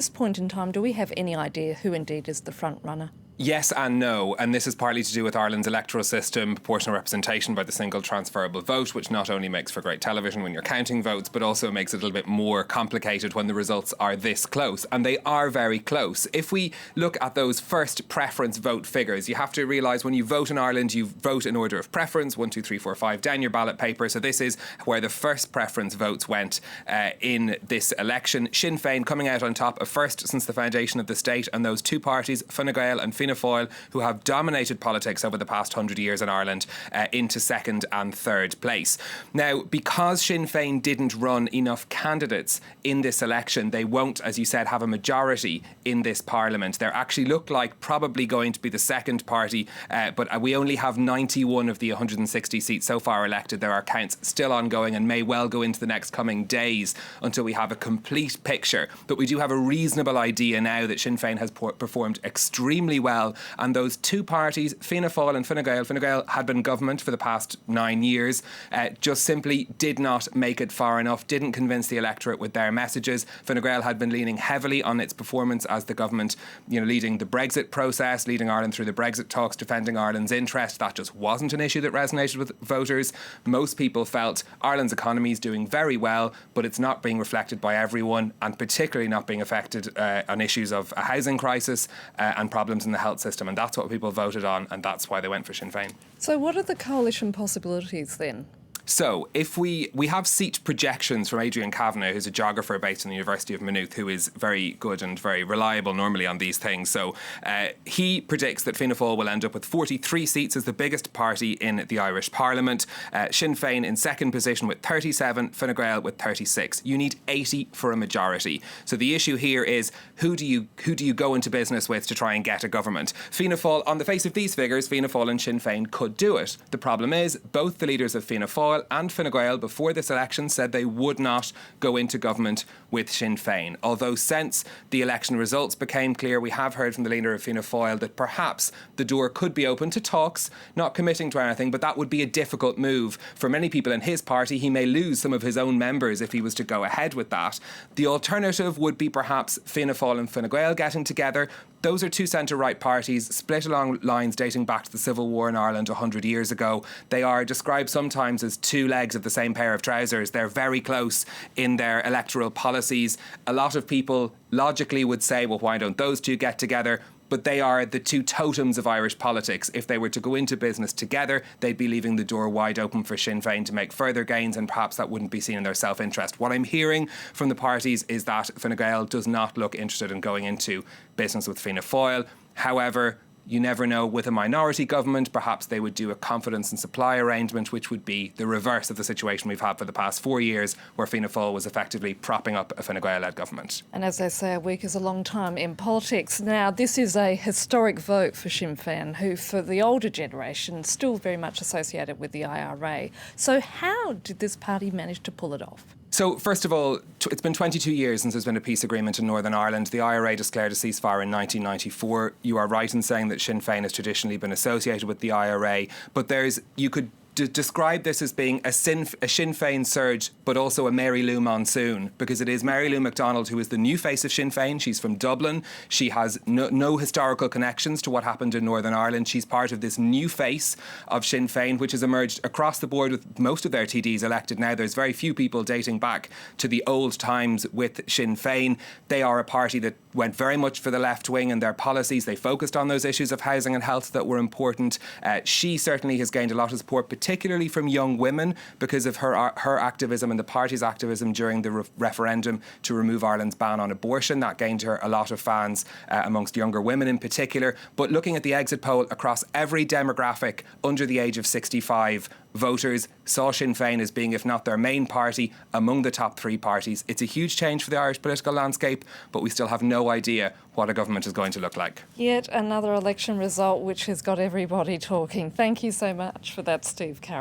At this point in time, do we have any idea who indeed is the front runner? Yes and no, and this is partly to do with Ireland's electoral system, proportional representation by the single transferable vote, which not only makes for great television when you're counting votes, but also makes it a little bit more complicated when the results are this close, and they are very close. If we look at those first preference vote figures, you have to realise when you vote in Ireland, you vote in order of preference, 1, 2, 3, 4, 5, down your ballot paper, so this is where the first preference votes went in this election. Sinn Fein coming out on top, a first since the foundation of the state, and those two parties, Fine Gael and Fianna Fáil, who have dominated politics over the past 100 years in Ireland, into second and third place. Now, because Sinn Fein didn't run enough candidates in this election, they won't, as you said, have a majority in this parliament. They actually look like probably going to be the second party, but we only have 91 of the 160 seats so far elected. There are counts still ongoing and may well go into the next coming days until we have a complete picture. But we do have a reasonable idea now that Sinn Fein has performed extremely well. And those two parties, Fianna Fáil and Fine Gael had been government for the past 9 years, just simply did not make it far enough, didn't convince the electorate with their messages. Fine Gael had been leaning heavily on its performance as the government, leading the Brexit process, leading Ireland through the Brexit talks, defending Ireland's interest. That just wasn't an issue that resonated with voters. Most people felt Ireland's economy is doing very well, but it's not being reflected by everyone, and particularly not being affected on issues of a housing crisis and problems in the health system. And that's what people voted on, and that's why they went for Sinn Fein. So what are the coalition possibilities then? So if we have seat projections from Adrian Kavanagh, who's a geographer based in the University of Maynooth, who is very good and very reliable normally on these things. So he predicts that Fianna Fáil will end up with 43 seats as the biggest party in the Irish Parliament. Sinn Fein in second position with 37, Fine Gael with 36. You need 80 for a majority. So the issue here is who do you go into business with to try and get a government? Fianna Fáil, on the face of these figures, Fianna Fáil and Sinn Fein could do it. The problem is both the leaders of Fianna Fáil and Fine Gael before this election said they would not go into government with Sinn Fein. Although since the election results became clear, we have heard from the leader of Fianna Fáil that perhaps the door could be open to talks, not committing to anything, but that would be a difficult move. For many people in his party, he may lose some of his own members if he was to go ahead with that. The alternative would be perhaps Fianna Fáil and Fine Gael getting together. Those are two centre-right parties split along lines dating back to the Civil War in Ireland 100 years ago. They are described sometimes as two legs of the same pair of trousers. They're very close in their electoral policies. A lot of people logically would say, well, why don't those two get together? But they are the two totems of Irish politics. If they were to go into business together, they'd be leaving the door wide open for Sinn Fein to make further gains, and perhaps that wouldn't be seen in their self-interest. What I'm hearing from the parties is that Fine Gael does not look interested in going into business with Fianna Fáil. However, you never know, with a minority government, perhaps they would do a confidence and supply arrangement, which would be the reverse of the situation we've had for the past 4 years, where Fianna Fáil was effectively propping up a Fine Gael-led government. And as they say, a week is a long time in politics. Now, this is a historic vote for Sinn Fein, who, for the older generation, still very much associated with the IRA. So how did this party manage to pull it off? So, first of all, it's been 22 years since there's been a peace agreement in Northern Ireland. The IRA declared a ceasefire in 1994. You are right in saying that Sinn Fein has traditionally been associated with the IRA, but you could describe this as being a Sinn Fein surge, but also a Mary Lou monsoon, because it is Mary Lou MacDonald who is the new face of Sinn Fein. She's from Dublin. She has no historical connections to what happened in Northern Ireland. She's part of this new face of Sinn Fein, which has emerged across the board with most of their TDs elected now. There's very few people dating back to the old times with Sinn Fein. They are a party that went very much for the left wing in their policies. They focused on those issues of housing and health that were important. She certainly has gained a lot of support, particularly from young women, because of her activism and the party's activism during the referendum to remove Ireland's ban on abortion. That gained her a lot of fans amongst younger women in particular. But looking at the exit poll across every demographic under the age of 65, voters saw Sinn Fein as being, if not their main party, among the top three parties. It's a huge change for the Irish political landscape, but we still have no idea what a government is going to look like. Yet another election result which has got everybody talking. Thank you so much for that, Steve Carroll.